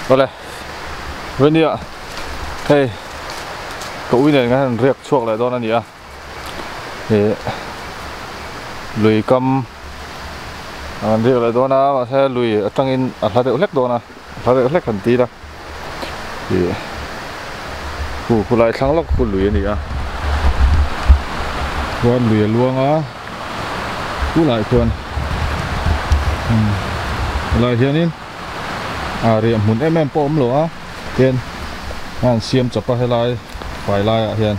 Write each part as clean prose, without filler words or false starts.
Rồi bên đi ạ. Hey, cậu này ngay riêng chuộc lại đó là gì à? Thì lùi cầm riêng lại đó là mà sẽ lùi ở trong in ở lại lek đó là lại lek hẳn tí đó. Thì cụ lại sáng lóc cụ lùi gì à? Quan lùi luôn á, cụ lại quan. Lại hiện in riêng muốn em pom lỗ hiện anh xem chụp hay lại phải lại hiện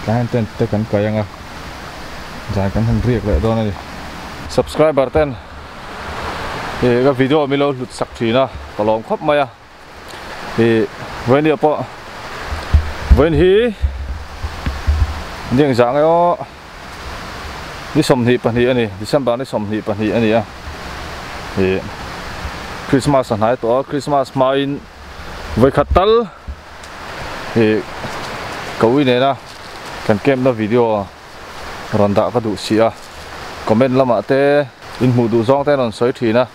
cái tên tới cảnh cái yang giải cảnh hàng riêng lại đó này subscribe button thì cái video mình lâu lụt sạc chỉ na có lòng khóc mày thì với điều po với hí những dạng đó đi sầm thị bản thị này đi xem bán đi sầm thị bản thị này thì Christmas này tổ Christmas main với khát tal thì cậu này na cần kem đó video rần đã có đủ xịa comment là mà te in mù đủ rong te còn sới thủy na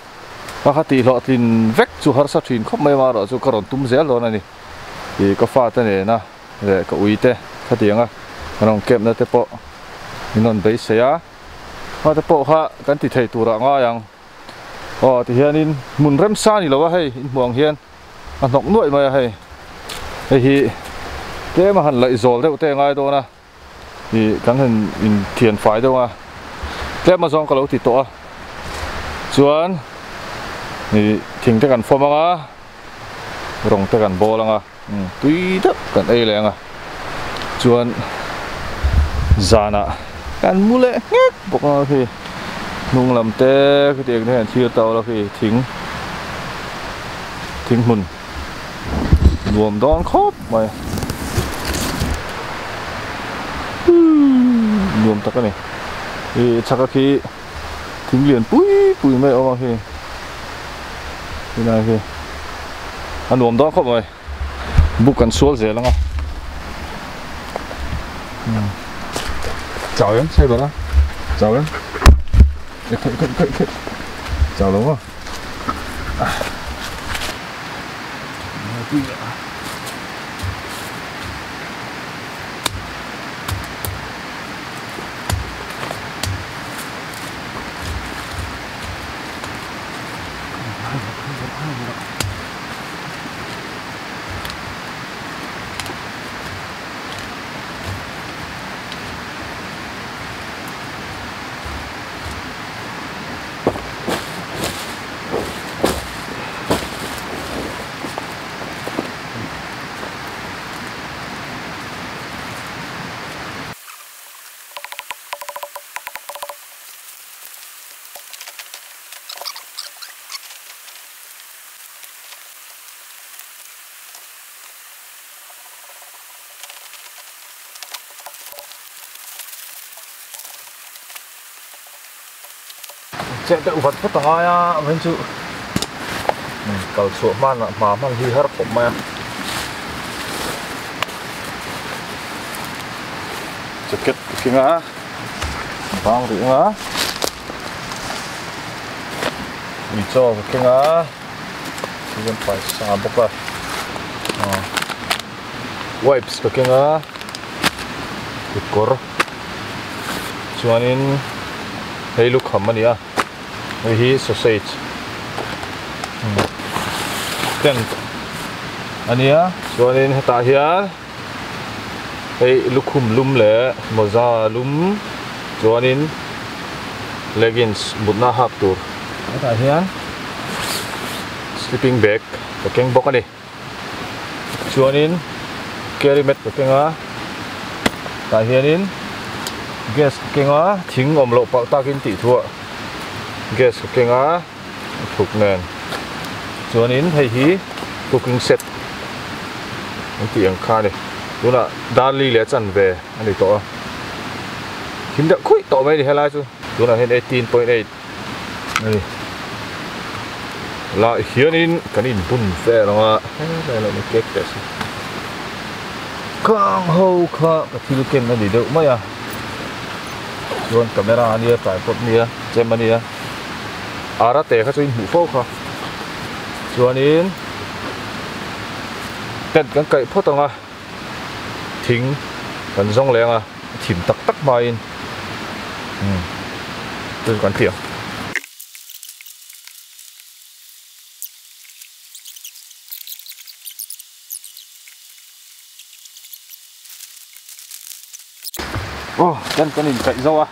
và khát tì lọ tin vét chú har sát thủy khóc mấy mà đó chú còn tum dễ luôn này thì có pha thế này na để cậu ý te khát tiếng còn kem đó te po nên đấy sẽ mà te po ha cần tì thầy tụ ra ngay yang thì hiện in muốn rem sa ni lo hay in muang hiền nọc nuôi mà hay thì thế mà hẳn lại rồi đấy thế ngay đâu na thì cắn hình in thiền phải đâu à thế mà dòng cả lâu thì to chuan thì thỉnh thế cần form à rong thế cần bò lăng tuy đó cần ai lăng chuan zana cần mua lệ ngét bọc thì nung làm tê cái tiếng này chưa tàu là khi thính mùn luồng đón khóc mày luồng tắc cái này thì chắc là khi thính liền pui mày ôm khi này khi anh luồng đón khóc mày bục cần xuống dễ lắm chào em xe đó chào em chào đúng không? Sẽ tự vật phát tài à bên chú cầu sổ man là mà man đi hết khổ mà jacket cái ngã vang rỉ ngã đi cho cái ngã thì phải xả bốc ra wipes cái ngã cái cor chuanin hey look hầm anh à hi sausage tent ania chuanin heta hian hey lukhum lum le moza lum chuanin leggings mutna hap tur heta hian sleeping bag pakeng bok ani chuanin carry mat pakenga ta hianin gas kenga thing om lo pak takin ti thua gas kenga thuk nen chuanin hei hi cooking set an ti ang kha ni tuna dali le chan ve ani to hin da khui to mai ni helai chu tuna hen 18.8 ani la hianin kanin bun ve longa lai lo ni cake tes kang ho kha ka thil ken na di do mai a chuan camera ania tripod nia gem ania ara te kha chuin hmu fo kha chuanin tent kan kai photanga thing kan zong lenga thim tak tak mai in tôi còn tiểu chân con nhìn cậy rau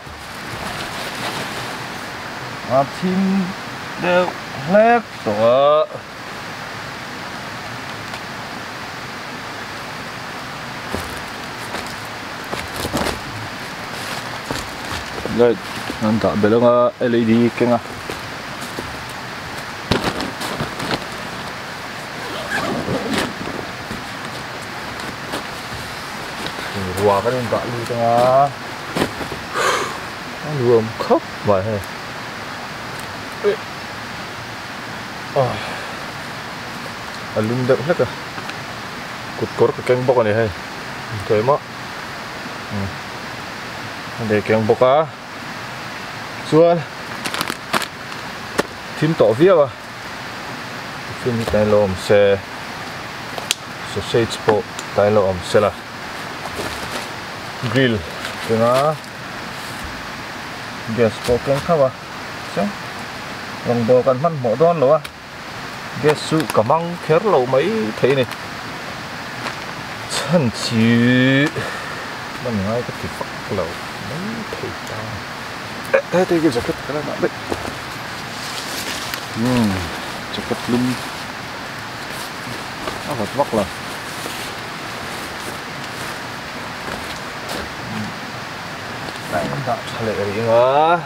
thim đều lép đó rồi anh tạo bê lông LED keng hòa cái điện thoại luôn cho nó luồng khóc vậy hay lưng đậm hết rồi cột cột cái canh bọc này hay thấy mất để canh bọc á xuân thím tỏ viết à phim tay lồm xe sausage po tay lồm xe là grill dengan gas poken khawa chang long do kan man mo don lo gas su kamang kher lo mai thei ni chan chi man ngai ka ti fak lo mai thei ta đây cái jacket cái này đấy jacket lum nó vật vắc là đấy nó tạo ra lệ gì nữa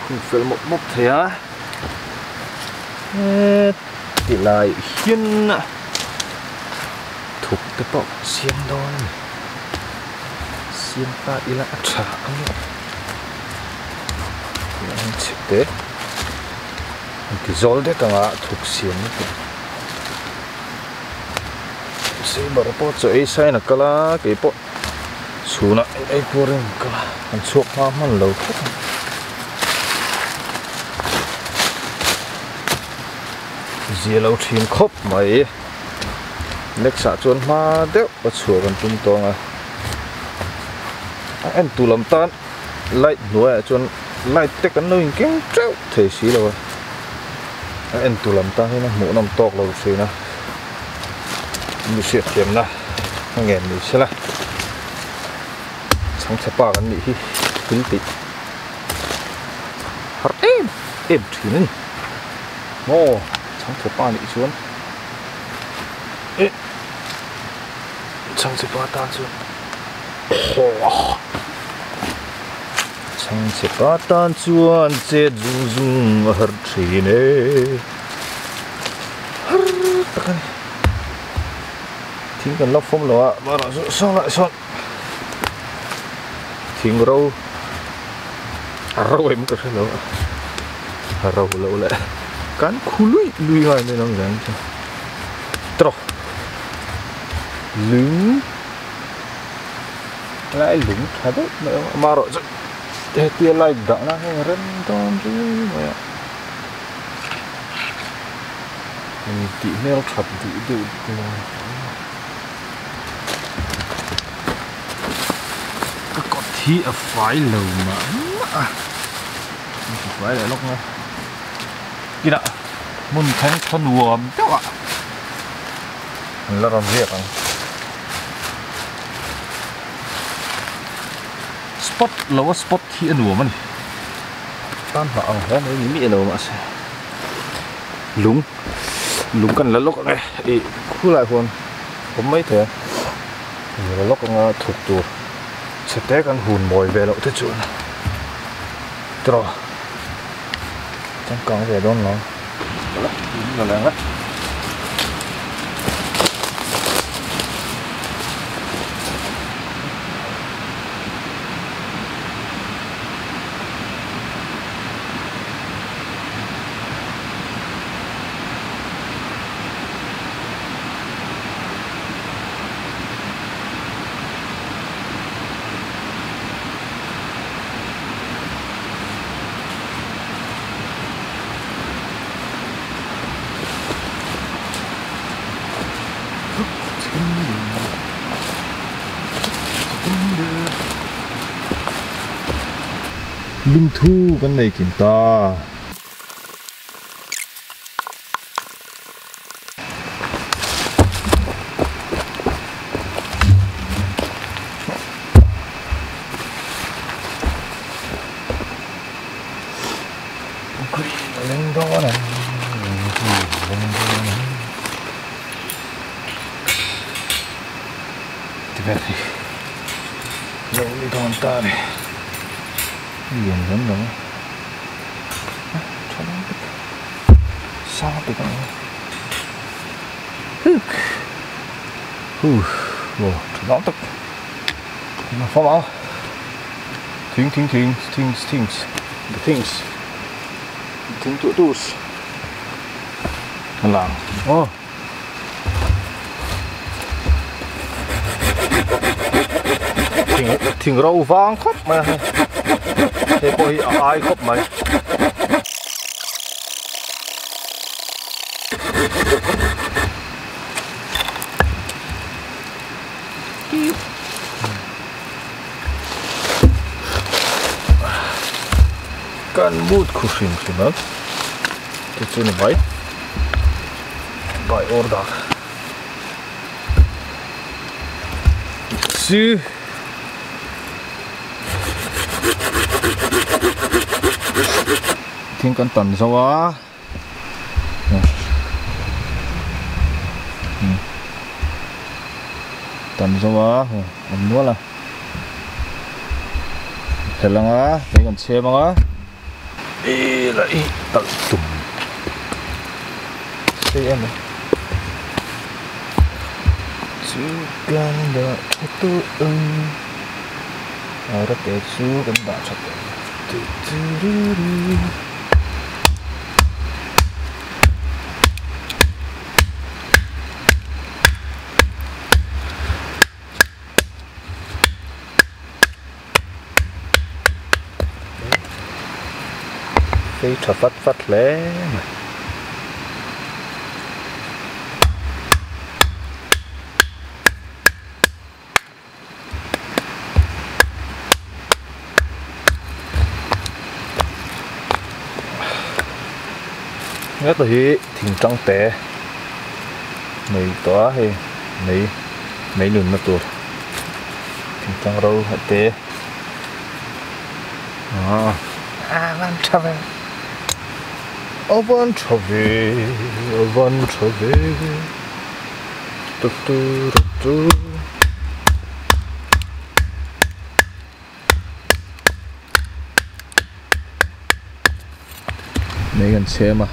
không phải một mốc thế á thì lại hiên thuộc cái bộ xiên đôi xiên ta đi lại trả anh chụp đấy thì rồi đấy cả thuộc xiên nữa sẽ bảo bộ chơi sai là cái là cái bộ xuống lại ai purin cái là anh chụp hoa man lâu thế gì lâu thiên khóc mày next sát chuan ma đéo và chùa gần tung tong à anh tu làm tan lại nuôi chuan lại tết cái nơi kiếm treo thể xí rồi anh tu làm tan thế nó mũ nằm tọt lâu xí nè mình sẽ kiếm nè nghe mình sẽ là chẳng thể bao cái gì tính tị hạt em thì nữa ô chẳng thể bao gì xuống chẳng thể bao tan xuống chẳng thể bao tan xuống chết rung rung hạt chỉ này thím cần lóc phong lọ mà nó xong lại xong thím râu râu em có thể lọ râu lọ lại cán khu lùi ngay nên nó gắn cho trò lứng lại lứng thật đấy mà rồi để tiền lại đỡ nó hay rên con chứ mày mình tỉ neo thật tỉ được có thi ở phải lầu mà phải lại lúc này kỹ đã muốn thành thân warm đâu ạ là làm việc à spot lower spot thi ăn warm này tan vào hết mấy mỹ đâu mà lúng lúng cần là lúc này khu lại còn có mấy thế là lúc thuộc tù sẽ té con hùn mồi về lộ thế chuyện rồi chẳng còn về đâu nó là hết Lung thu kan này kiểm ta. Lên đó này. Vậy thì lâu đi con ta này hiền lắm rồi cho nó sao thì con wow nó tức nó phá báo things tụi tụt làm oh thỉnh rau vàng khóc mà thế coi ai khóc mày kan bút kushim simak itu nih baik order si tingkan tan sawa tan sawa mua là thế là ngã thấy còn xe mà ngã đi lại tận tùng xe em này chú gan đã tu ở đất để chú gan đã chặt cái trò phát lé mà rất là hi thỉnh trong té mấy tỏa hay mấy lùn nó tuột thỉnh trong râu hạt té van chave van chave tu mấy gần xe mà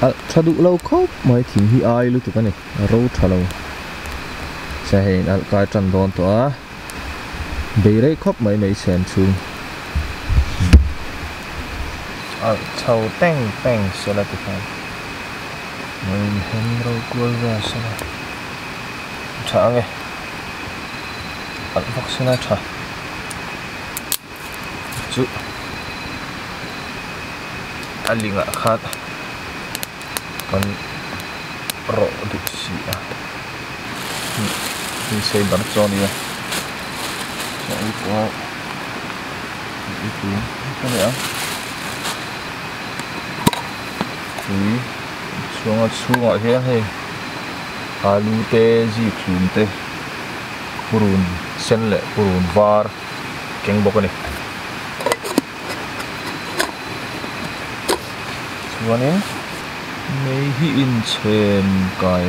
cha đủ lâu khóc mấy thỉnh hi ai lúc tụi cái này râu cha lâu xe hình cái trần đòn tỏa bị đấy khóc mấy sen chung chầu teng sẽ là cái này mình hem rau cua ra sẽ là chả nghe ăn vaccine chả chú ăn linh ngã khát còn rộ được gì à mình xây bắn cho đi sẽ có ít tiếng cái này xuống ở thế này alu tê gì thun tê purun sen lệ purun var keng bok này xuống này mấy hin chen cái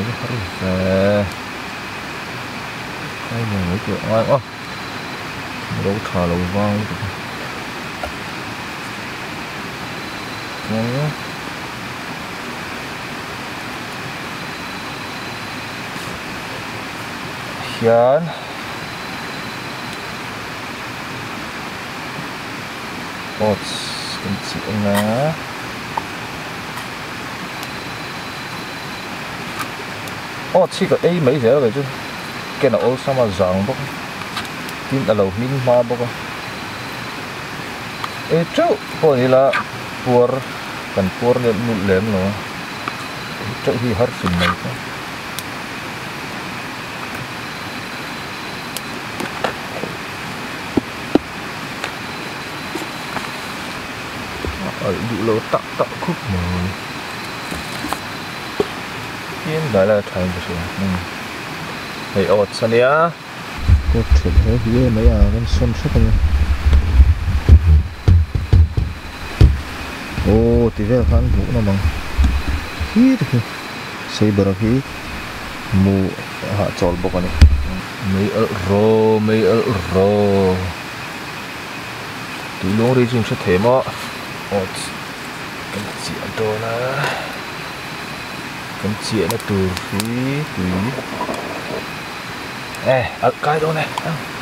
về cái này mấy kiểu ai ó đâu thả lâu vang đấy yan oats kecil na oats chỉ có ấy mấy giờ vậy chứ cái nào sao mà ràng bốc tin là lâu min ma bốc ấy chú có gì là pur kan pur lên nụ lem nó chú thì hết sừng này ở dụ lô tắc tắc khúc mà yên đấy là thành của sự này ột sao nhá có chuyện thế thì mấy con xuân xuất rồi ô thì về khán vũ nó bằng hít xây bờ khí mù hạ chol bọc này mấy ở rô tụi lông đi chung sẽ thế mà ột cái chuyện đó là cái chuyện nó từ phía tùy ở cái đó này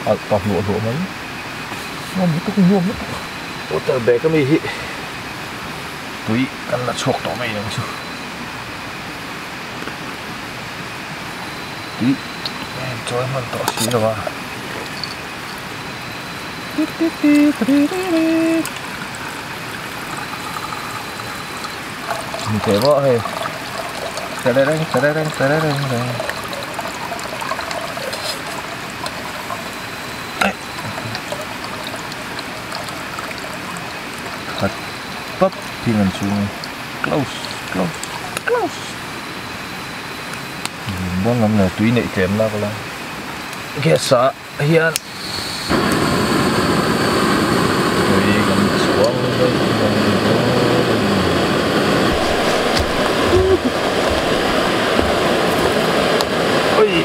ở tọt lụa mấy ngon mấy cái ngon lắm ôi trời bé cái mì hị tùy căn là chuột tỏ mày đúng chưa tùy em cho em ăn tỏ xí rồi mà mình thế vợ hay cut pop pingan xuống close bông ngắm là túi nệ kém là có ghét sợ hiền túi cầm xuống đây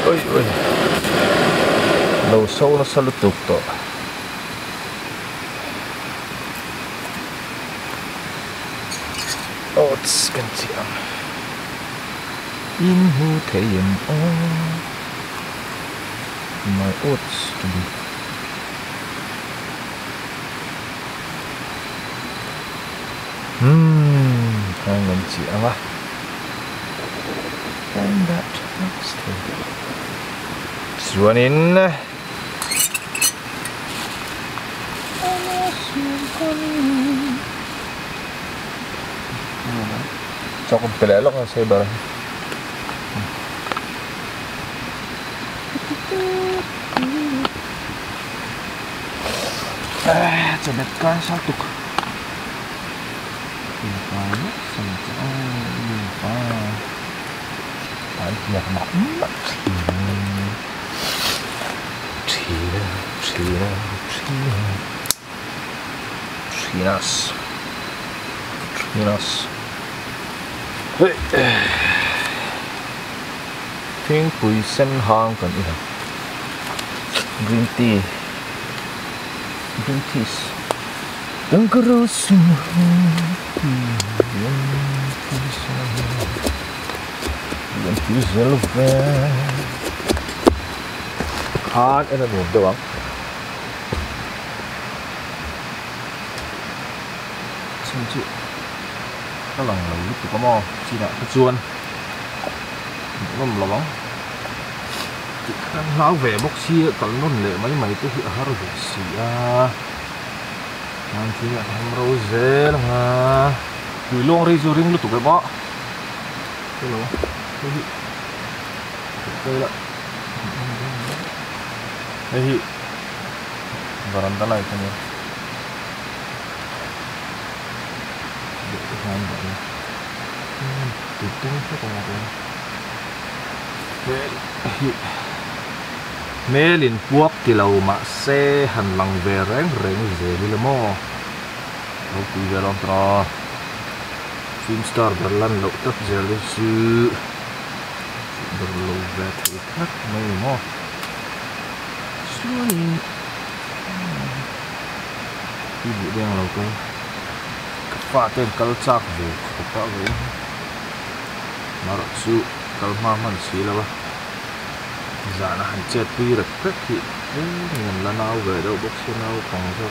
ôi đầu sâu nó sao lụt to oats kan siang in hu thayem o my oats to be hang kan siang ah and that next one in cho con pele lo saya barang coba kan satu lupa lupa ya mak Trinas Pink bụi xanh hang còn gì green tea đừng có rơi xuống green tea rất về hot em là một đâu không xem chị các lần là lúc có mò chỉ là cái chuôn nó một lóng lão về bốc xia còn nó lệ mấy tôi hiện hết rồi xì anh chỉ là em râu dê là từ luôn đi du ring lúc tụi cái bó cái lỗ đây là đây varanda này không nhỉ hàng vậy từ tung cái con này mê liền quốc thì lâu mà xe hành lăng về rèn dễ đi làm mò đâu tùy về lòng trò phim star berlan lộc tắc dễ lên sư berlau về thì khác mấy mò xuôi cái vụ đen lâu cơ pha tên câu chắc về của các vị mà rồi su câu mà mình xí là ba giả là hành chết pi được rất thì nhìn là nào về đâu bốc xe nào còn cho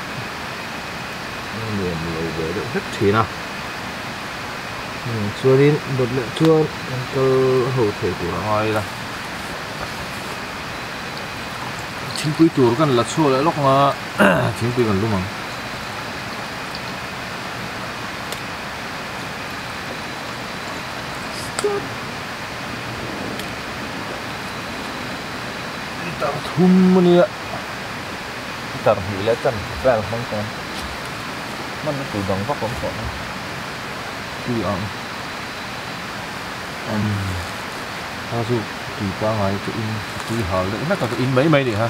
nhìn lâu về đâu rất thì nào chua đi một lượng chua câu hậu thể của nó hoài là chính quy tuổi gần là chua lại lúc mà chính quy gần lúc mà thum tar hila chan fel mang kan man tu dong vak kom tui ang ta dù tùy qua ngày cái in tùy hào đấy nó còn cái in mấy đi ha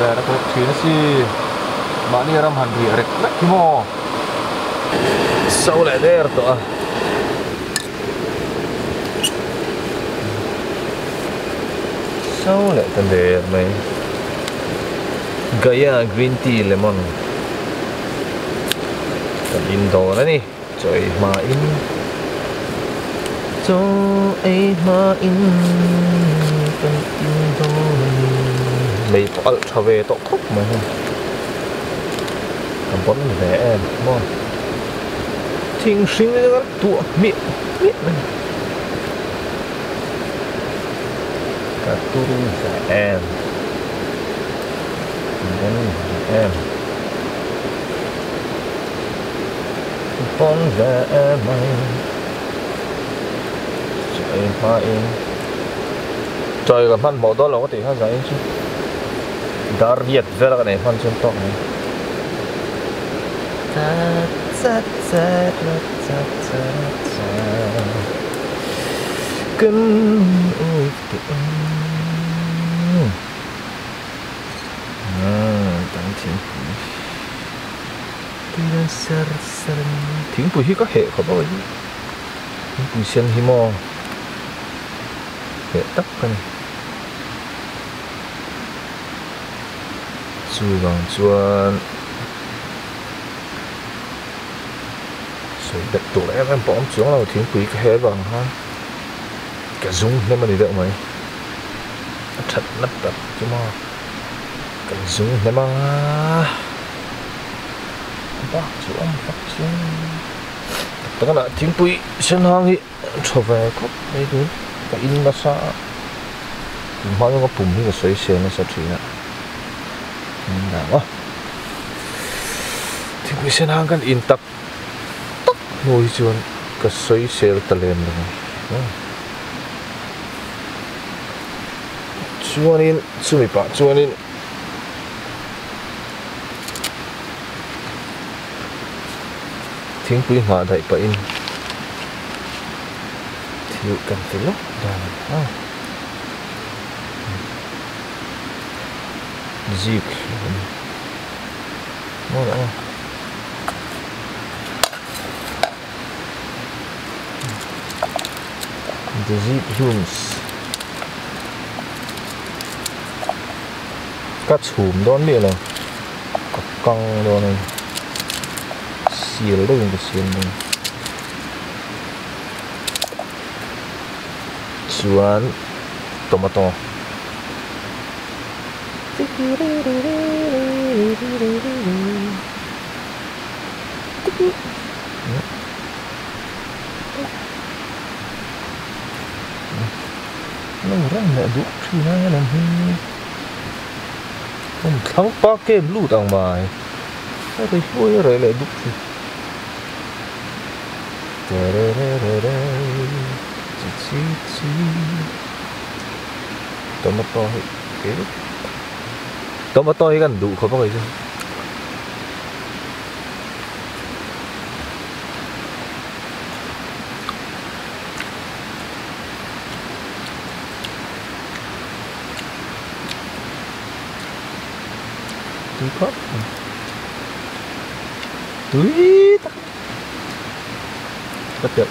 về nó có thuyền gì mà đi ram hẳn thì rek rek kimo sau lại đây rồi sau lại tên đề mày Gaia green tea lemon tên in đồ đó đi trời mà in trời mà in tên in đồ mày có trở về tổ khúc mà không cầm bón vẽ em ngon thiên sinh cái tụa miệng miệng này cả tụi vẽ em bón vẽ em mày trời mà in trời còn phân bộ đó là có thể khác giải chứ dar Việt về là cái này phân chân tóc này cơn ôi tăng tiếng bùi hi có hệ không bao nhiêu tiếng bùi sen hi mò hệ tóc cái này chui bằng chuan rồi đặt tủ em bỏ xuống là tiếng quý cái hệ bằng ha cái dung nên mà đi được mày thật nắp đập chứ mà cái dung nên mà bác chú ông bác chú tất cả tiếng quý xin hàng thì trở về có đây đúng cái in nó sao mà nó có bùm như cái sấy xe nó sao chuyện ạ nào thì quý xin hàng cái in tập ngồi chuan cái sấy xe ta lên rồi chuanin chumi pa chuanin thing pui nga dai pa in thiu kan te lo da zik no the zip rooms cắt chùm đón địa là cắt căng đồ này xìa đấy đừng có xìa này chuan tomato nó rất là đủ thì nó làm gì không thắng ba game lú tàng bài cái cái vui rồi lại đúc tomato gần đủ không có gì có túi bất được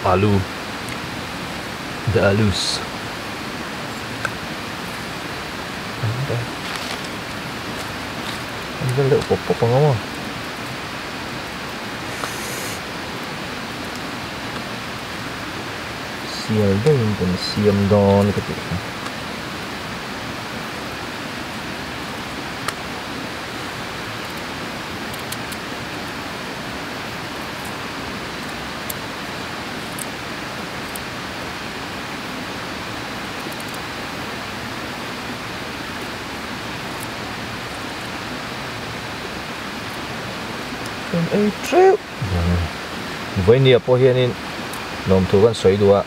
alu the alus anh liệu bột bột không à sial ding dan siam don ketika ấy treo với nia po hiền in lom thu kan soi dua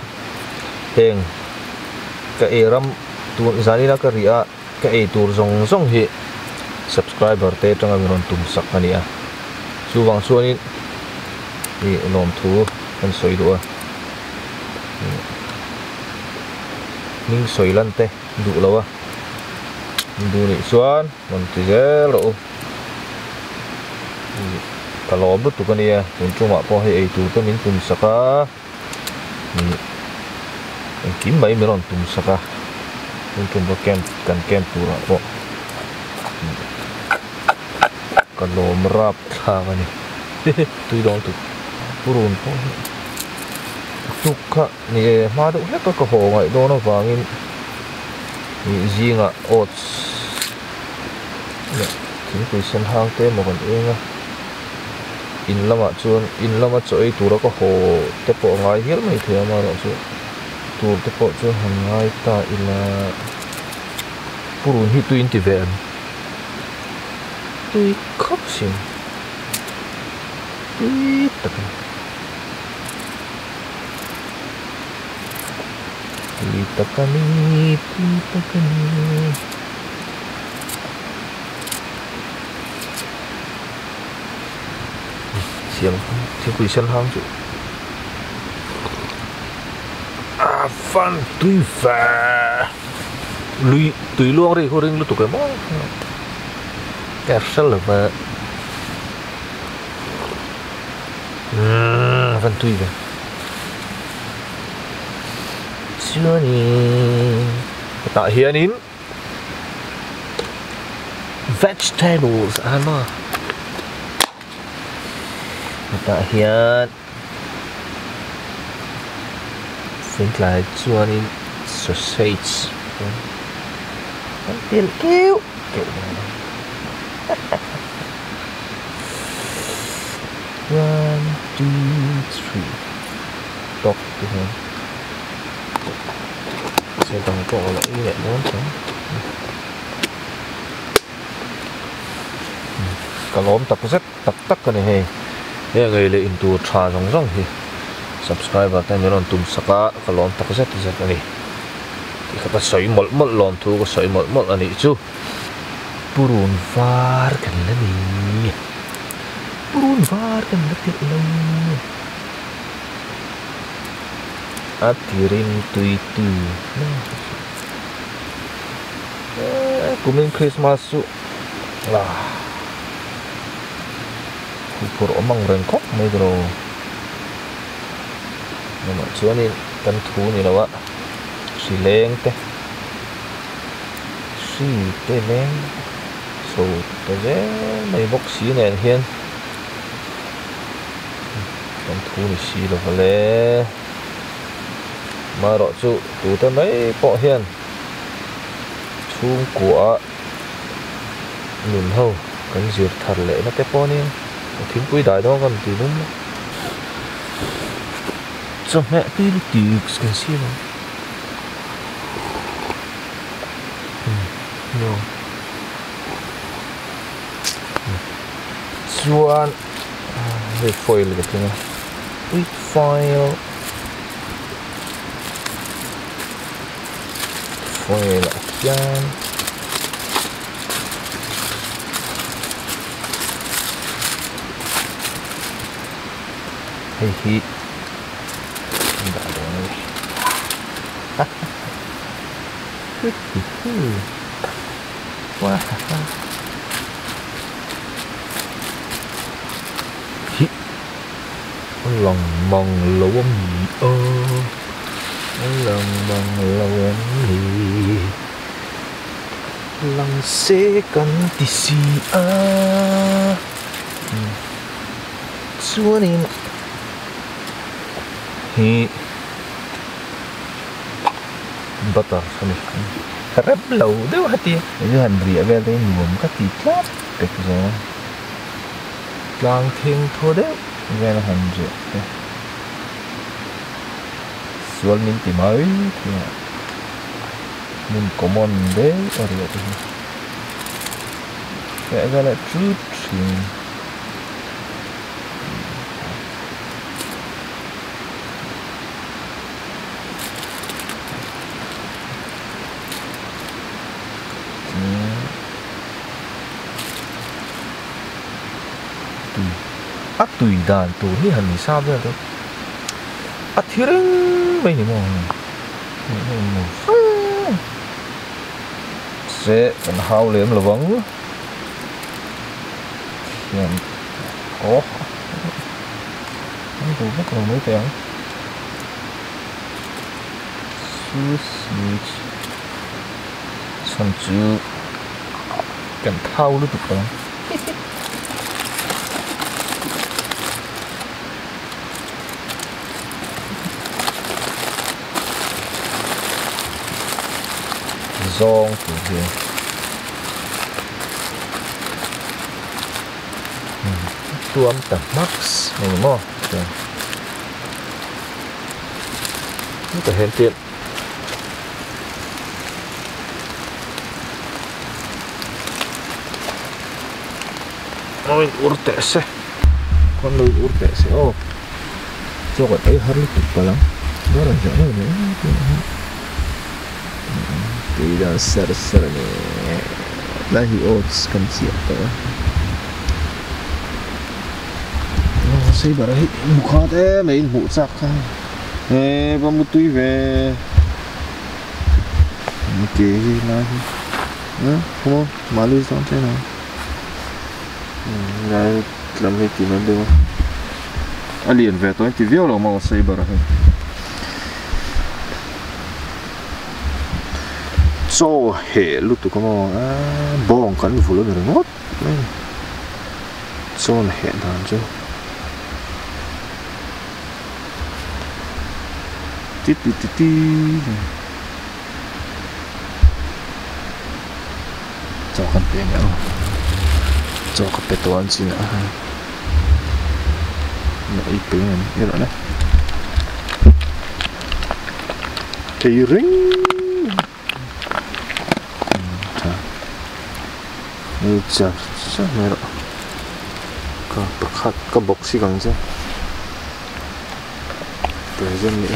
heng ka eram tu zani na ka ria ka e tur zong zong hi subscriber te tanga miron tum sak ania chuwang chuanin ni lom thu kan soi dua ning soi lan te du lawa du ni chuan mon ti zero kalau betul kan ya cuma po he itu tu min tum saka ni kim mai meron tum saka tum po kem kan kem pura po kalau merap ka ni tu dong tu purun po tuka ni ma do le ka ho ngai do no wangin ni zinga oats ya tin ku sen hang te mo kan enga in lama choi tura ko ho te po ngai hel mai thia ma ro chu tur te po chu han ngai ta ila purun hi 20 ven tui khop sim tui takani siang thì quỳ sân hang chứ phan tùy và lùi tùy luôn đi hồi lúc tụi cái món kẹt sân là vợ phan tùy về chưa nè tại hiện in vegetables ăn mà tại hiện think lại chuan in sausage tiền kêu one two three đọc được không sẽ tổng cộng lại nhẹ món đó cả lốm tập rất tập tắc cái này hè ya ngai le into tha rong rong hi subscriber ta meron tum saka kalon tak zat ani ti kata soi mol mol lon thu ko soi mol mol ani chu purun var kan la ni purun var kan la ti lo atirin tui tu kuming Christmas su lah pur omang rengkok mai bro nama chuanin kan thu ni lawa si leng te leng so te je mai bok si nen hian kan thu ni si lo le ma ro chu tu te mai po hian chung của nun ho kan zir thar le na te po ni thím quý đại đó còn thì đúng cho mẹ tí cái gì đó no chuan để foil được cái này with foil lại chan hi enggak ada wah hi lòng mong lâu mì ơ lòng mong lâu mì lòng sẽ cần tí xì à xuân in hi butter kami harap law daw hati itu handri abel tay nuwam ka titlap tek zo lang thing tho de ven handri sual min ti mai mun common de area tu ya gala truth tùy đàn tù hi hẳn sao vậy đó thì rinh mấy mò sẽ còn hao liếm là vắng có tù mất còn mấy tiếng switch xong chú cần thao lúc được không zong của kia tuam tầm max này mò nó phải hiện tiện ôi urte se con lưỡi urte se oh cho cái ấy hết lúc tục lắm đó là chỗ này nữa tidak ser-ser nih lahi oats kan siapa oh saya barahi buka main busak kan pemutui ve oke lagi kamu malu sampai na nggak làm cái gì nữa đâu alien về tôi thì viết là màu say barahi so hệ lúc tụi con bong cắn phụ lúa được ngót so là hẹn thằng chứ tít cho con tiền nữa cho con bé toán gì nữa nó ít tiền này như vậy đấy thì ring 자, 내려. 그 먹시강제. 배전 이.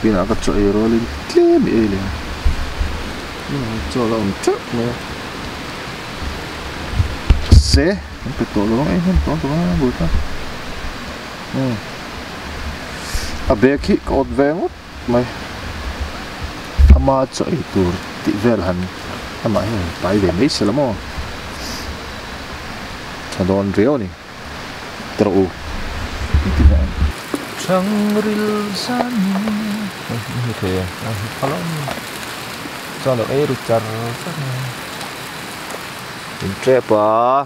비나 아까 저 에어롤이 클레비 에리. 저라 엄청 뭐. 세. 그 또로 또 뭐다. 아베키 콧뱅 mày. 아마 저 itu tivelhan mà tại về mấy xe lắm không? Chả đòn réo này, trâu. Trăng ril san như thế, phải không? Cho được ấy được chặt rất là. Mình trẹp à?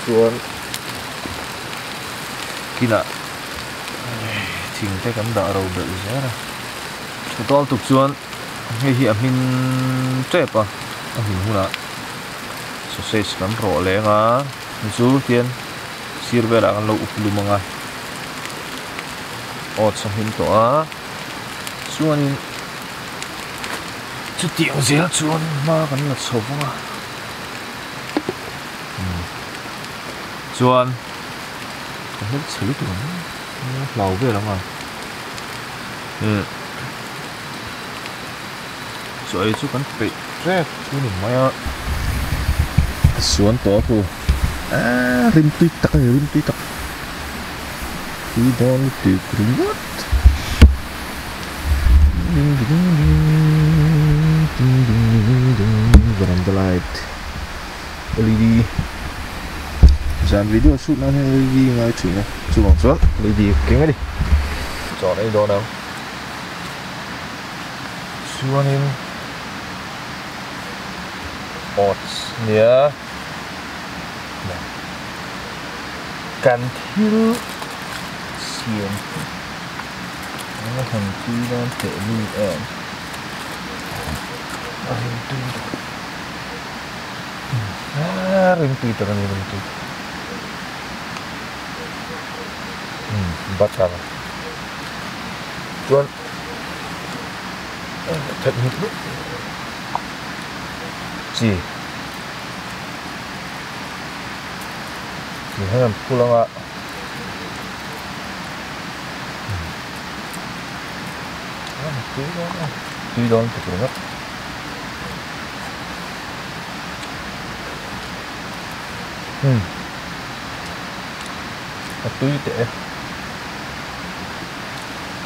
Chuồn. Kia nè, chỉnh cái cắm đỡ đầu đợi giá ra. Cái to tục chuồn. Ngay hiện mình trẹp à mình hula sausage kan ro le nga zu tian sirve ra kan lo uplu manga ot sang hin to a chuan chu tiang zel chuan ma kan la chhawanga chuan kan hel chhelu tu lau ve langa rồi chú cần bị rét chú đừng mai xuống tổ thu rim tuy tắc we don't do what the light LED dàn video shoot nó LED ngay chỉnh này chú bằng xuống LED kính ấy đi chọn đây đồ nào xuống em oats ya kan thiếu xiên nó thành chi nó thể như em rinti terang rinti bắt sao cuman thật hidup gì mình hay làm pulang ạ tuy đó thật là ngất túi tệ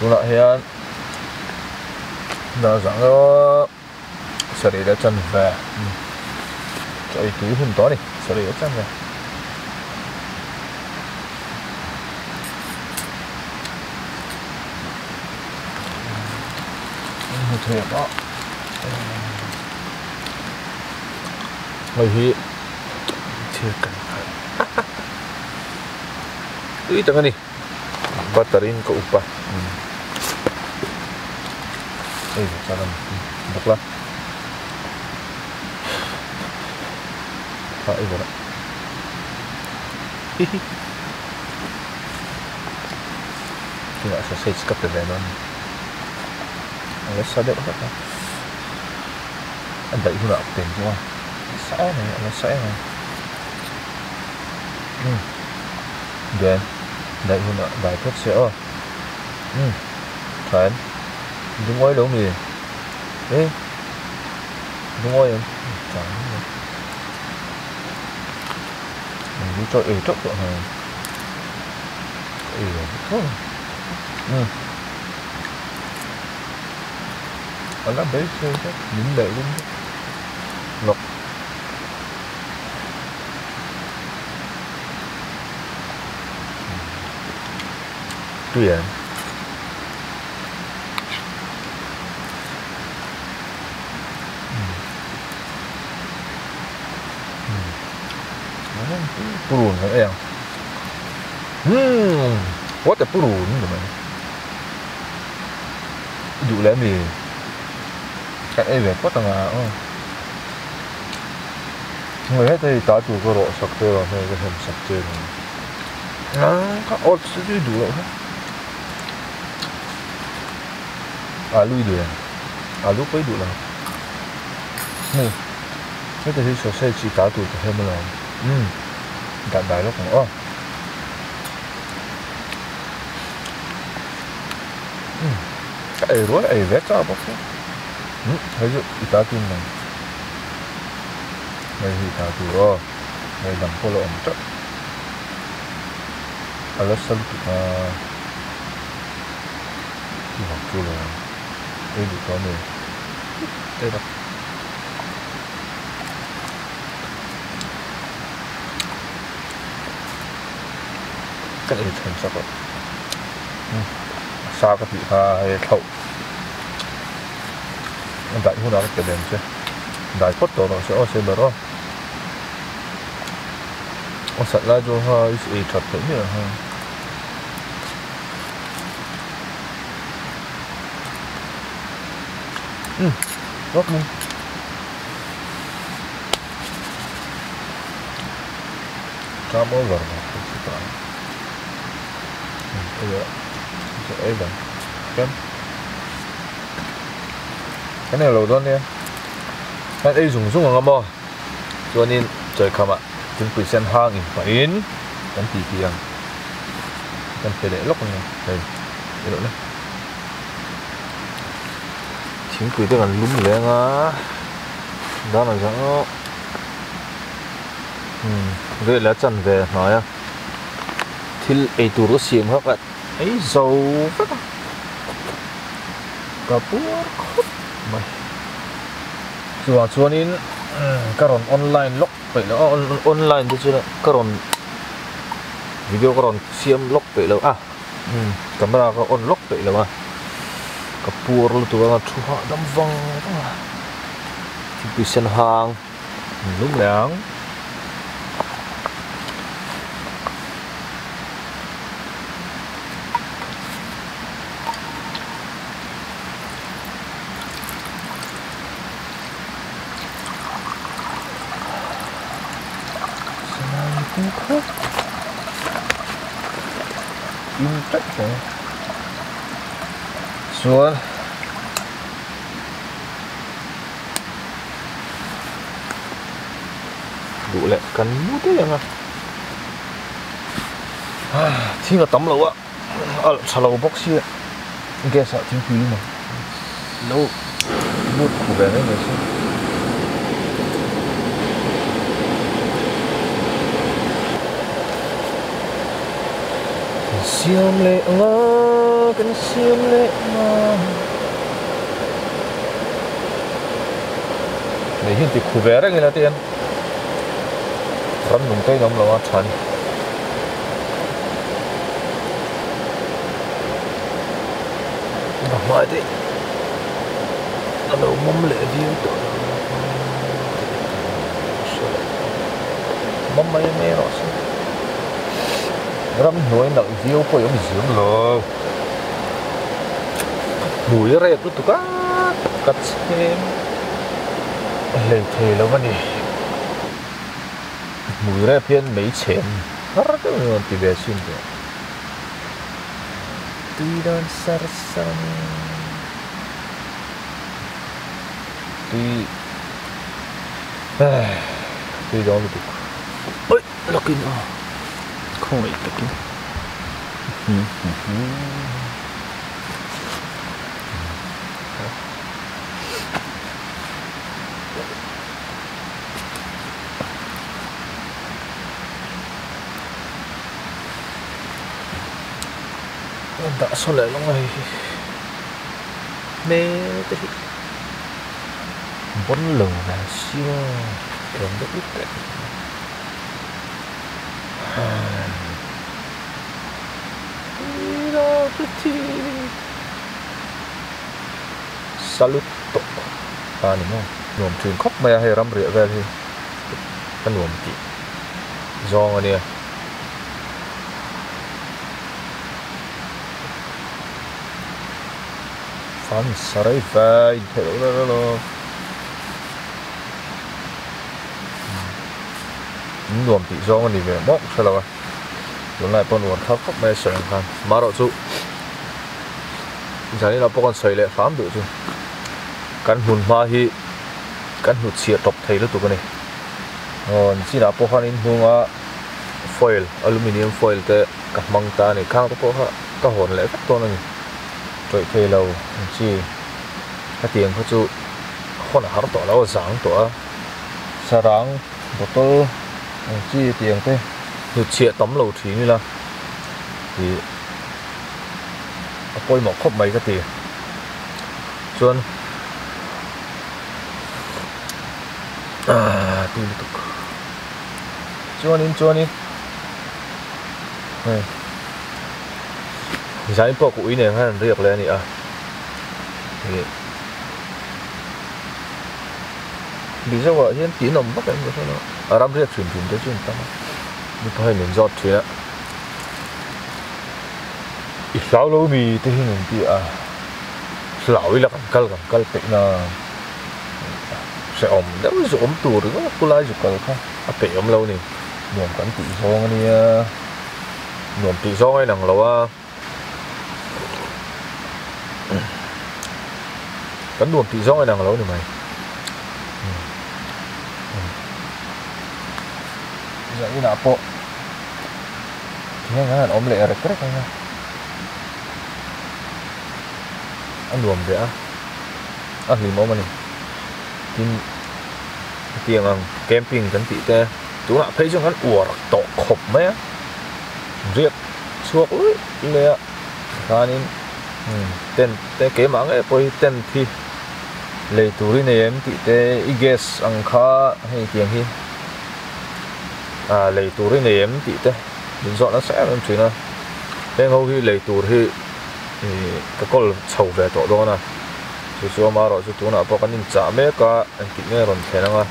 tôi lại hiện là dạng nó sẽ để chân về cho ý túi hôm đó đi sẽ để chân về một thể đó mày hi chưa cần túi tengah nih baterin ke upah salam buka Pak ibu nak tidak selesai sekap dengan alas sadar apa ada ibu nak pen cuma saya ni alas saya ni dan đại hôn ạ đại thất sẽ phán đúng ngôi đúng gì ê đúng ngôi em chẳng mình cho ế chốc rồi này ế thôi ở đó bế xe chắc những đệ luôn lọc tuyển purun kan yang what the purun gimana dụ lẽ gì cái ấy về quá tengah người hết thì ta chủ có rõ sắc tê rồi này cái hình sắc tê này các ớt sẽ đi đủ rồi alu itu ya alu apa itu lah nih cái tadi selesai cerita tu tu malam tak dah lah oh cái rồi cái vết sao bác sĩ thấy chưa kita tu này đây kita tu đây làm cô lộ một chút alasan waktu lah ini kamu tidak kan ini kan siapa sao cái bị hay thầu đại hôm đó cái đèn chứ đại phốt tổ nó sẽ ở trên đó ở sạch lại cho hơi ít thật thế nhỉ rất luôn cảm ơn rồi bây giờ sẽ là cái này lẩu đơn đi cái ấy dùng dùng ngon bò cho nên trời khăm ạ chúng tôi xem hàng in phải in cái tỉ tiền cái phải để lóc này đây để lóc này chính quyền tôi còn lúng lên á đó là rõ rồi là chân về nói à thì ấy tụi nó xiêm hết ạ ấy dầu phát cả búa mày cho nên karon online lock phải là online thì chưa karon video karon xiêm lock phải là camera có on lock phải là mà kapur lu tu ang chuha dam vang ta ti sen hang lum lang senang ku intak ya xuống đủ lẹ cắn mút thế mà thì là tấm lâu á xà lâu bóc xia nghe sợ chính quý mà lâu mút của bé này xưa xiêm lệ ngơ cần xiêm lệ mà này hiện thì khu vẻ đấy người là tiền rắn nung tay nhóm là chán mà mai đấy nó đâu mắm lệ view tụi mắm mấy mấy rồi rắm nuôi nặng view có giống dưỡng lờ mùi rét tụi cá cắt xem lên thề lâu vậy mùi rét phiên mấy chén rất là ngon thì về xin được tuy đơn sar san tuy đó được ôi lắc in à không phải lắc in đã sao lại lúc này mê tới bốn lừng là siêu đường đất ít đấy saluto à đúng không nuông trường khóc mẹ hay rắm rịa về thì cái nuông chị do ngay nè phán sợi vai thế đó nuông chị do ngay về bóc sao là lúc này con nuông khóc mẹ sợi hàng mà rồi chú giờ này là con sợi lại phám được chứ căn hùn hoa hi căn hụt xịa trọc thấy đó tụi cái này chỉ là bộ phận in hung foil aluminium foil te cả măng ta này khang tụi họ các hồn lại rất to này rồi phê lâu chỉ cái tiền của chú con hở tỏ lâu sáng tụi sarang bottle chỉ tiền thế hụt xịa tấm lầu thủy như là thì coi một khóc mấy cái tiền chuan tu tục chuan in này sáng po của ý này hay riêng lên nè thì bây giờ vợ hiện tí nồng bắc anh có nó làm riêng chuyển tới chuyển tâm như thôi mình giọt chuyện ạ ít lâu mì thì mình thì lão là cầm cân tệ na sẽ ôm đỡ rồi ôm tù được cô lai rồi cần không tệ ôm lâu này nuông cắn tự do này nuông tự do hay năng lâu cắn nuông tự do hay năng lâu này mày giờ như nào po nghe ngán ôm lệ rồi cái này ăn luồng vậy ăn gì mà này tin tiền ăn campingกันติแต่ตัวน่ะเพยจังกันอวดตกขบไหมเรียกสวกเลยอ่ะคราวนี้เต้นแต่เก๋มังไอ้พอเต้นที่เลยตัวนี้เนี่ยมันติแต่อีเกสอังคาให้เตียงที่เลยตัวนี้เนี่ยมันติแต่ดินสอnó sẽ làm chuyện nào nên hầu nhưเลยตัวที่cái con sầu về tổ đó nè rồi xưa mà rồi tụi nó bảo cái nhìn chả mấy cái anh kỹ nghe còn thế nào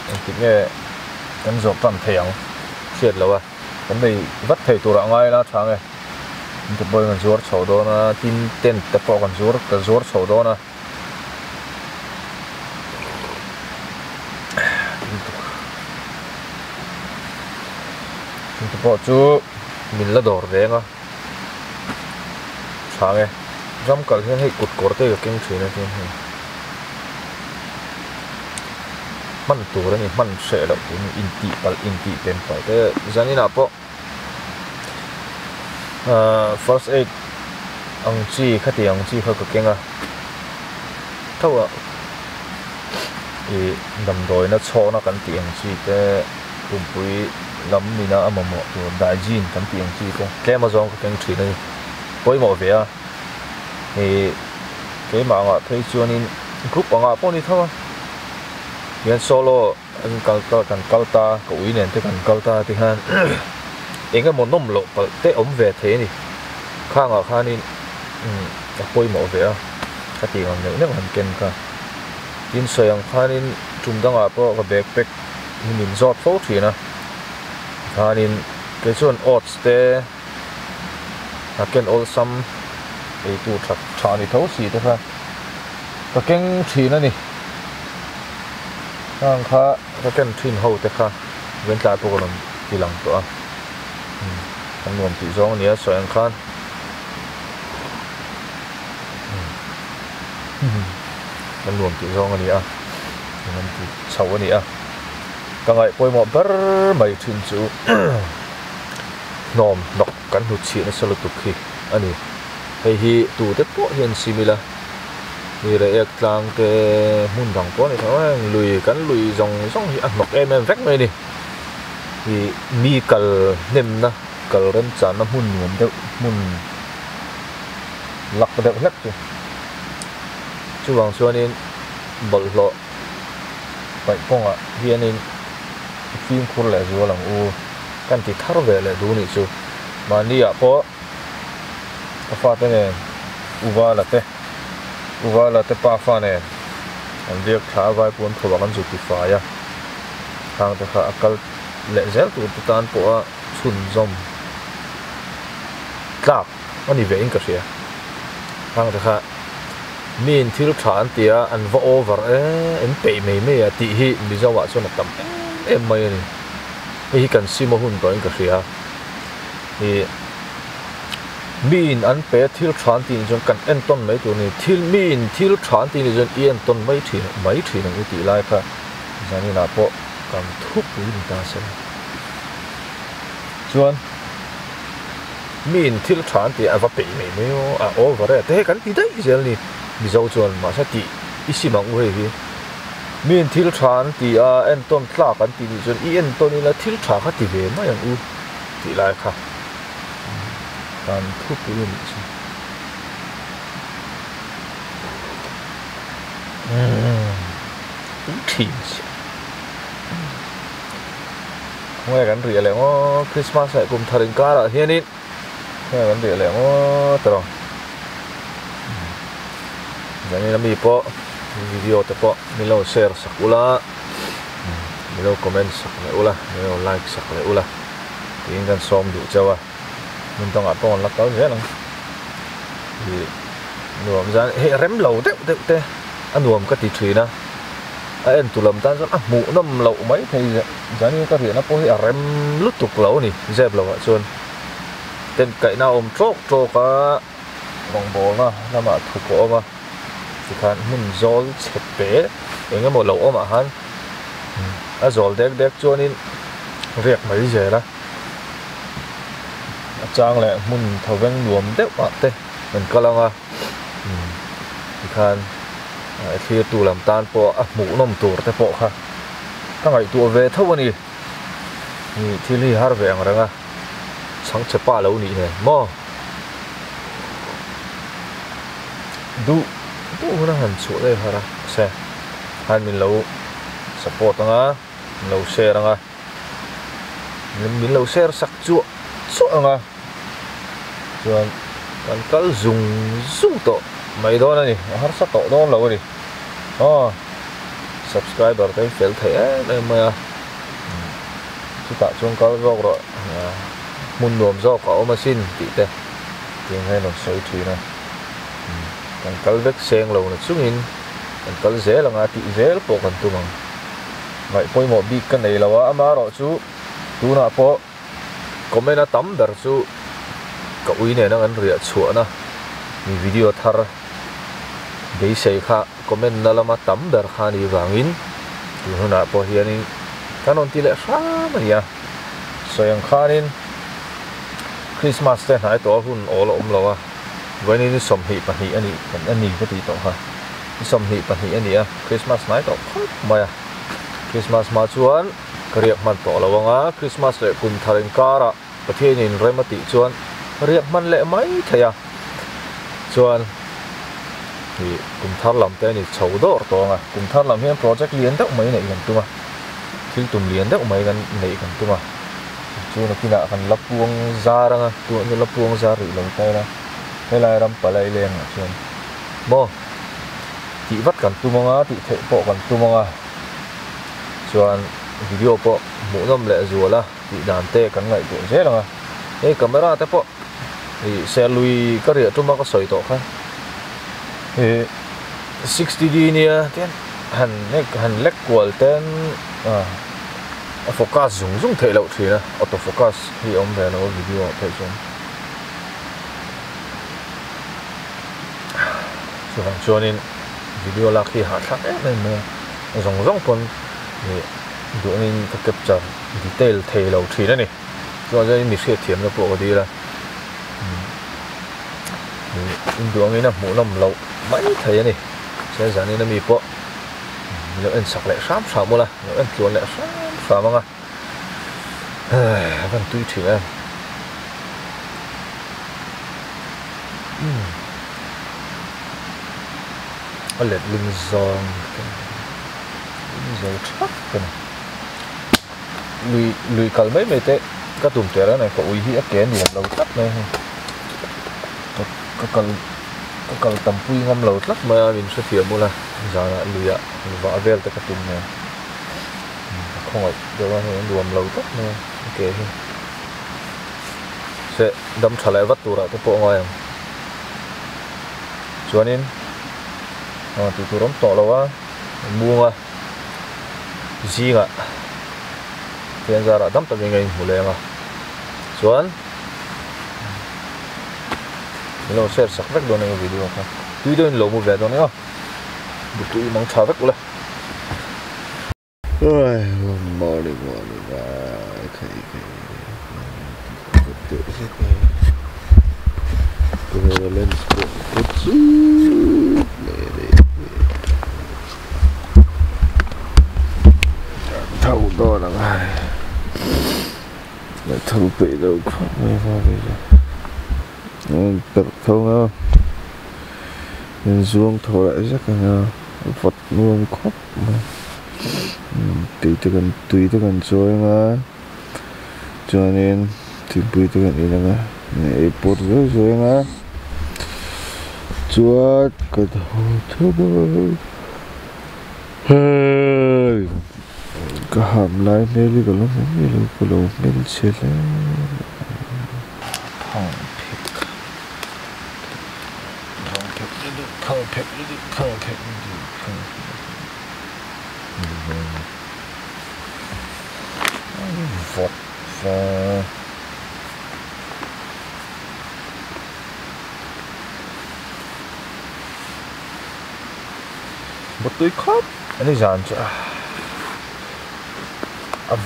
anh kỹ nghe cái rộp toàn thèm thiệt là vậy cái này vắt thầy tụi nó ngay là sáng này cái bơi còn rốt sầu đó nè tin tên tập bảo còn rốt cái rốt sầu đó nè tập bảo chú mình là đỏ đen à sáng này răm cả cái hay cột cột tới cái chuyện này thì mình tụ ra này mình sẽ là cái inti bên phải thế giờ này nào po first aid ông chi khách tiền ông chi hơi cực à thâu à thì đầm đồi nó cho nó cắn tiền chi thế cùng với lam ni na amamo to dai jin kan tiang chi te tlem a zong ka keng thi nei poi mo ve a ni ke ma nga thei chuan in group anga poni thawa yan solo an kalta ko ui nen te kan kalta ti han enga mo nom lo pal te om ve the ni khanga khanin ka poi mo ve a ka ti ngam ne han ken ka in soyang khanin chumdanga po ka backpack min zot fo thina khanin ke chuan oats te aken all sam e tu thak thani tho si te kha ka keng thina ni khang kha ka ken thin ho te kha wen tla po kolom tilang to a kan nuam ti zong nia soyang khan kan nuam ti zong ani a kan ti chau ani a ka ngai poi mo ber mai thin chu nom nok kan hu chi na solo tu khi ani hei hi tu te po hian simila ni re ek tlang te mun dang po ni thaw lui kan lui zong hi a nok em vek mai ni hi mi kal nem na kal ren chan na mun nuam deuh mun lak deuh hlek chu chuwang chuanin bol hlo pai ponga hianin phim khur le zo lang u kan ti thar ve le du ni chu mania po fa te ne uwa la te pa fa ne an diak tha vai pon thwa kan zu ti fa ya thang te kha akal le zel tu tan po a chun zom tlak ani ve in ka sia thang te kha min thil than tia an va over en pe me a ti hi mi zawa chuan a tam em mai ni hi kan simo hun to in ka sia hi min an pe thil than ti jon kan en ton mai tu ni thil than ti ni jon en ton mai thi nang u ti lai kha zani na po kan thup pu ni ta se chuan min thil than ti a va pe me a over te kan ti dai zel ni mi zo chuan ma sa ti isimang u hi min thil than ti a en ton tla kan ti ni jon en ton ni la thil tha kha ti ve ma yang u ti lai kha kan thu pu ni chu thim chi ngoe kan ri le ngo Christmas ai kum tharin ka ra hian in ngoe kan ri le ngo tro jadi nami po video te po milo share sak ula milo comment sak le ula milo like sak le ula tin kan som du chawa mun tong a pon la kau je lang di nuam jan he rem lo te anuam ka ti thina a en tulam tan jan a mu nam lo mai thei jani ka ri na po he rem lutuk lo ni zeb lo chuan ten kai na om trok ka bong bol na ma thu ko ma thì khan mun zol chep pe enga mo lo oma han a zol dek chuanin riak mai je la chang le mun thaweng nuam deuh a te man kalanga thì khan thia tu lam tan po a mu nom tur te po kha ka ngai tu ve thaw ani ni thili har ve ang ranga sang chepa lo ni ne mo du tu na han chu le hara se han min lo support anga lo share anga min lo share sak chu anga chuan kan kal zung to mai do na ni har sa to do lo ni subscriber tai fel thei em ma chu ta chung kal rok ro mun nuam zo ka o ma sin ti te tiếng hay nó soi thủy na kan kal vek seng lo na chungin kan kal ze la nga ti zel po kan tu mang ngai poi mo bi kan nei lawa ama ro chu tu na po comment a tam dar chu ka ui ne na an ria chua na ni video thar dei sei kha comment na lama tam dar kha ni wangin tu na po hianin kanon ti le sa maria soyang khanin Christmas te hai to hun ol om lawa when ni som hi pa hi ani kan ani ka ti to ha som hi pa hi ani a Christmas nai to maya Christmas ma chuan kariak man to lawanga Christmas le kum tharin kara pathian in remati chuan riak man le mai thaya chuan hi kum thar lam te ni chhodor tonga kum thar lam hian project lian dak mai nei kan tuma thil tum lian dak mai kan nei kan tuma chu na kina kan lapuang zaranga tu ni lapuang zar ri lo tai la helai ram palai leng chuan mo ti vat kan tumanga ti the po kan tumanga chuan video po mu nom le zuala ti dan te kan ngai tu je langa ei camera te po ei selui ka ria tuma ka soi to kha e 60D nia ten han lek kwal ten focus zung thei lo thina auto focus hi om ve no video thei chon chuanin video la khi ha thak me zong pon ni doin ka capture detail thei lo thina ni cho jai mi se thiam na po di la in doang ina mu lam lo mai thei ni se zani na mi po lo en sak le sam mo la lo en tlon le sam nga van tui thi em let ling zong thak kan lui kal mai te ka tum te ra này ko ui hi a ke ni lo thak ne ka kal tam pui ngam lo thak ma min se thiam mo la zana luya va vel te ka tum ne khoi do wa he luam lo thak ne ke hi se dam thalai wat tu ra te po ngoi chuanin tu rom to lo wa muanga zinga tian zara dam ta ngai mulenga chuan lo share sak vek do ne video ka tui do lo mu ve do ne bu tu mang tha vek la ôi morning okay cái lên một chút thâu to là ai lại thâu bị đâu không nghe vào bây giờ tập thâu không nên xuống thâu lại rất là vật luôn khóc tùy tới gần rồi mà cho nên thì bây tới gần đi là này bột rồi mà chuột cái đầu thâu hơi cái hàm lại này đi cái lỗ bên trên này phăng phèk vọt và một túi khóc anh ấy dàn cho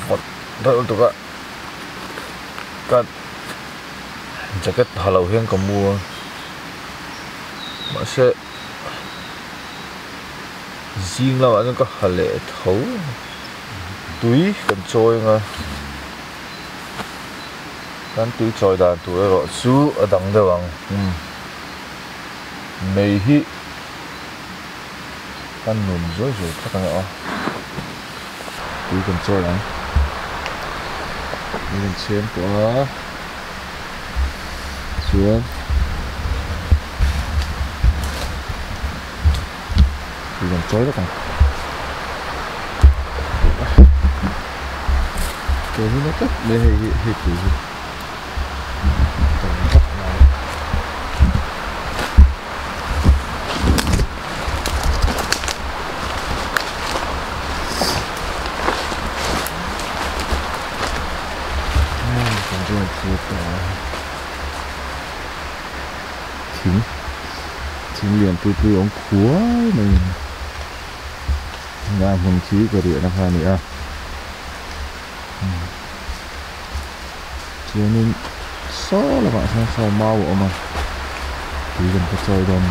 vật đâu tụi các jacket halau hiang kamu masih zing law anh có hale thấu túi cần trôi nga kan túi trôi đàn túi rồi chú ở đằng đâu ang mấy hi kan nôn rồi các bạn ạ túi cần trôi anh mình xem quá xuống thì còn chối đó cả cái nó tất đây hệ gì chính liền tôi ống khúa mình làm hồng chí của địa năm hai nữa cho nên số là bạn sang sau mau bộ mà thì gần có chơi đồng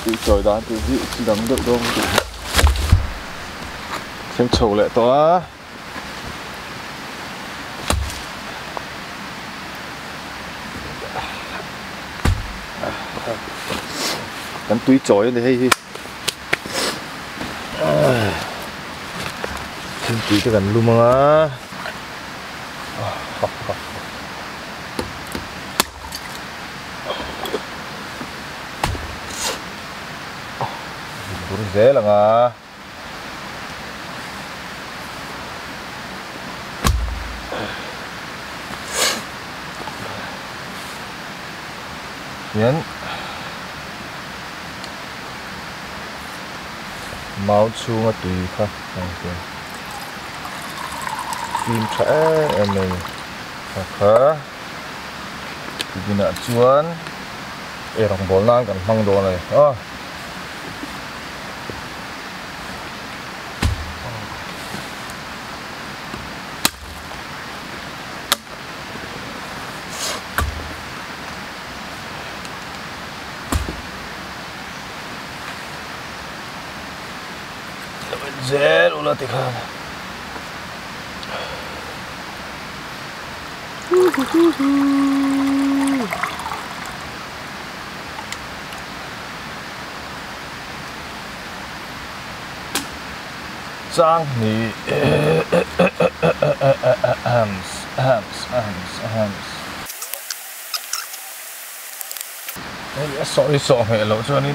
tụi trời đá tụi dị chỉ đắng được đâu tụi xem trầu lại to cắn túi chói để hay xin túi cho gần luôn mà cũng dễ là ngà nhấn máu chu mà tùy khác phim trẻ em mình khá thì bị nạn chuan rong bol nang kan mang do này dễ ulah tikhan Trang ni hams đấy sỏi sọ hệ lỗ cho nên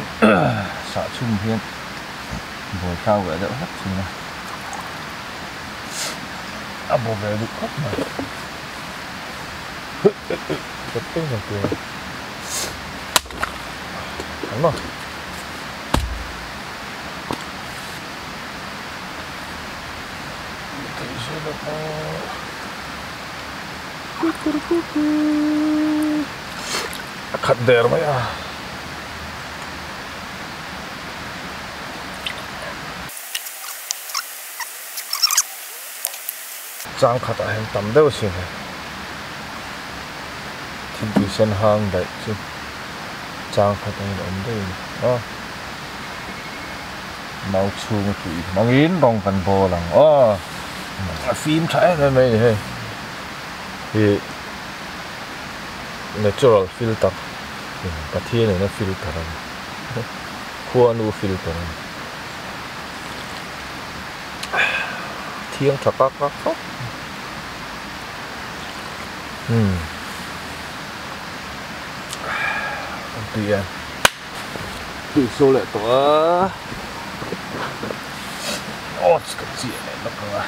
xả chung hiên bồi cao về đỡ hết thì này bồi về được hết mà rất tinh là cười đúng rồi khát đèn mấy à Trang khát à hem tắm đâu xin này thì bị sen hang đấy chứ Trang khát à hem đây máu chuông tụi mang in bong cần bò lằng phim trái này mấy này thì natural filter cái thiên này nó filter khua nu filter thiên thật các khóc tùy em tùy số lại tỏa cái chuyện này nó cơ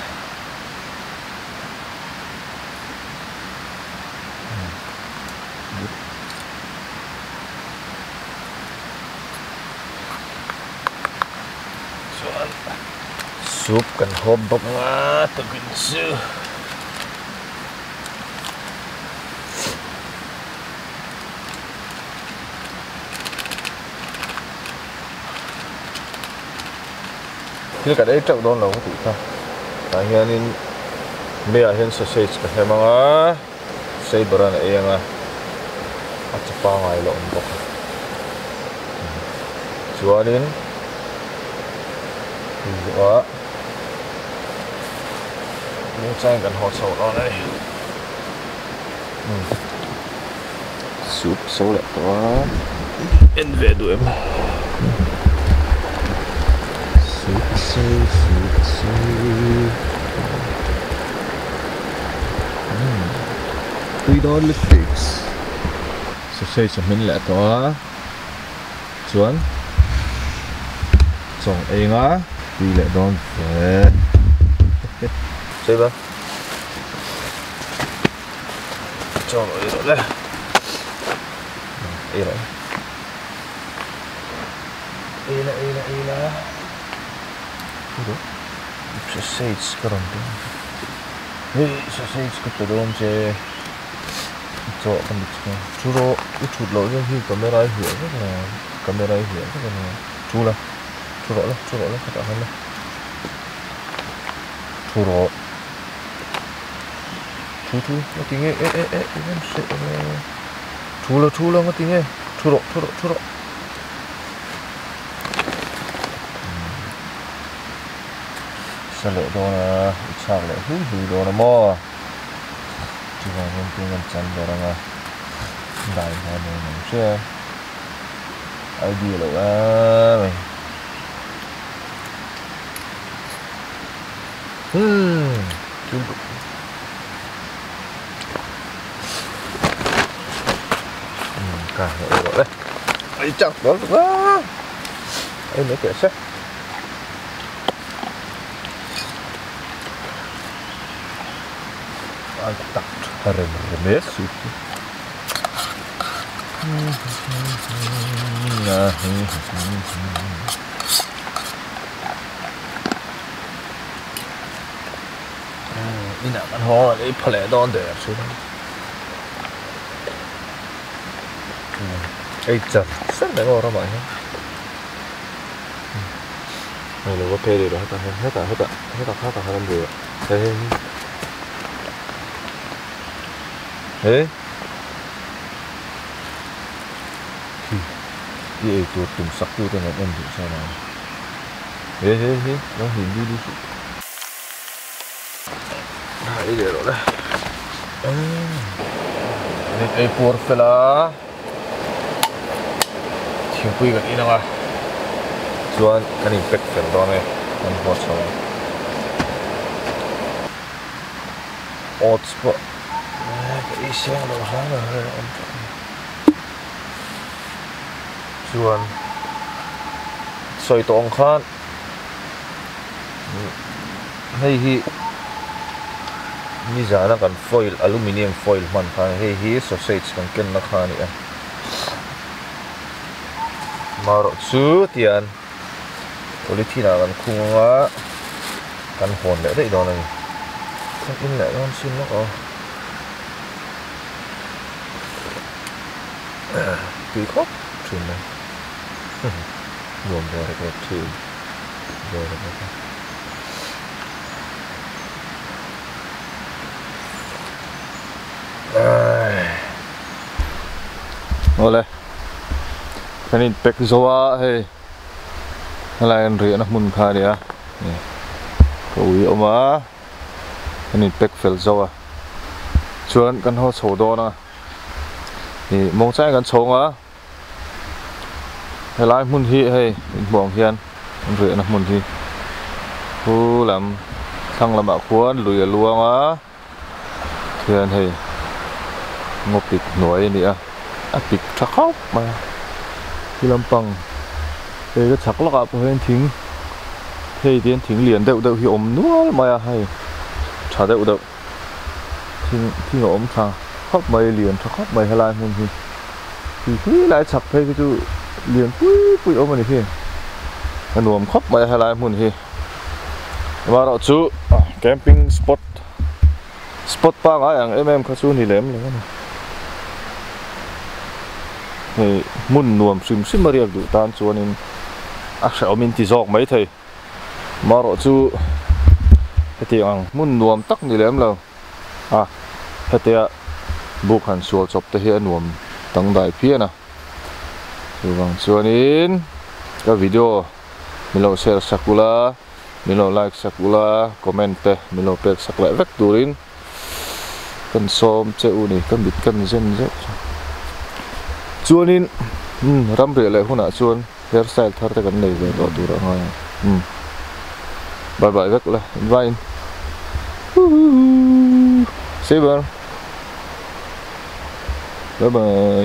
sup kan hobok nga tugin su Kili ka dai trau don lo ti ta ta hianin me a hian sausage ka hemanga sei baran enga a chapa ngai lo on bok chuanin wa mu chang kan hot so lo này soup số lại to en về đuổi em tùy đó lịch fix sausage cho mình lại to chuan chong enga tùy lại đón về chơi ba cho nó rồi đây Ila Udah sausage sekarang tuh sausage kita dong je cok penduknya curo itu lo yang kamera hiu kan curo lah katakan lah curo nó tinggi ini curo nó tinggi curo sẽ lệ đồ là chạc lệ hư đồ là mò chỉ là nhân viên ngân chân đồ là đại hà này nó sẽ idea là mày chung cả rồi đấy ấy chắc đó quá ấy mấy kẻ sách anh tắt rem remes ini kan ho ini pale don de sih chắc rất là ngon đó mọi người này là có phê đi rồi hết cả làm được thế thì tuột từng sắc tu tên là em thì sao nào thế nó hình đi đây để rồi đây đây porfela chiếc quy cái gì nào chuan cái này bẹt phần đó này con hot sao oats bơ cái xe nó sáng rồi chuan soi tong khan hay hi ni za na kan foil aluminium foil man khan hay hi sausage kan ken na khan ni maro chu tian polythene kan khunga kan hon le dei don ani kan in le don sin lo ko tùy khóc chuyện này buồn rồi cái thứ rồi oleh kan ini pek zoa hey lain ria nak mun kha dia ni koi oma kan ini pek fel zoa chuan kan ho chho do na ni mong chai kan chhong a helai mun hi hey bong hian ria nak mun hi hu lam thang lam a khuan lui luang a hian hey ngopik noi ni a apik thakop maที่ลำปังก็ชักลักอะพอเห็นทิ้งเฮ้ยเดียนทิ้งเหรียญเดาที่อมนัวมาให้ชาเดาทิ้งอมชาครอบไม่เหรียญชักครอบไม่ให้ลายมันที่ลายฉับเฮ้ยก็จะเหรียญปุ้ยอมมันนี่พี่ขนมครอบไม่ให้ลายมันพี่มาเราจูแคมปิ้งสปอตป้าอะไรอย่างเขาจูนี่แหลมเลยนะนี่มุ่นนวมซิมมาเรียกดูตามชวนนี่อักษรมินติจอกไม่ไทยมารอจูเฮติอังมุ่นนวมตักนี่แหลมแล้วเฮติอะบุกหันชัวจบแต่เฮียนวมตั้งได้เพี้ยนะดูบางชวนนี้ก็วิดีโอมีเราแชร์สักกุลามีเราไลค์สักกุลาคอมเมนต์มีเราเป็กสักหลายเวกดูรินกันซ้อมเจ้านี่กันบิดกันเส้นเจ้าชวนนี้รำเรียเลยหุ่นอ่ะชวนเฮร์สไตล์ทาร์ตกันเลยเลยต่อตัวเราไงบายบายเวกเลยบายเซเบอร์บายบาย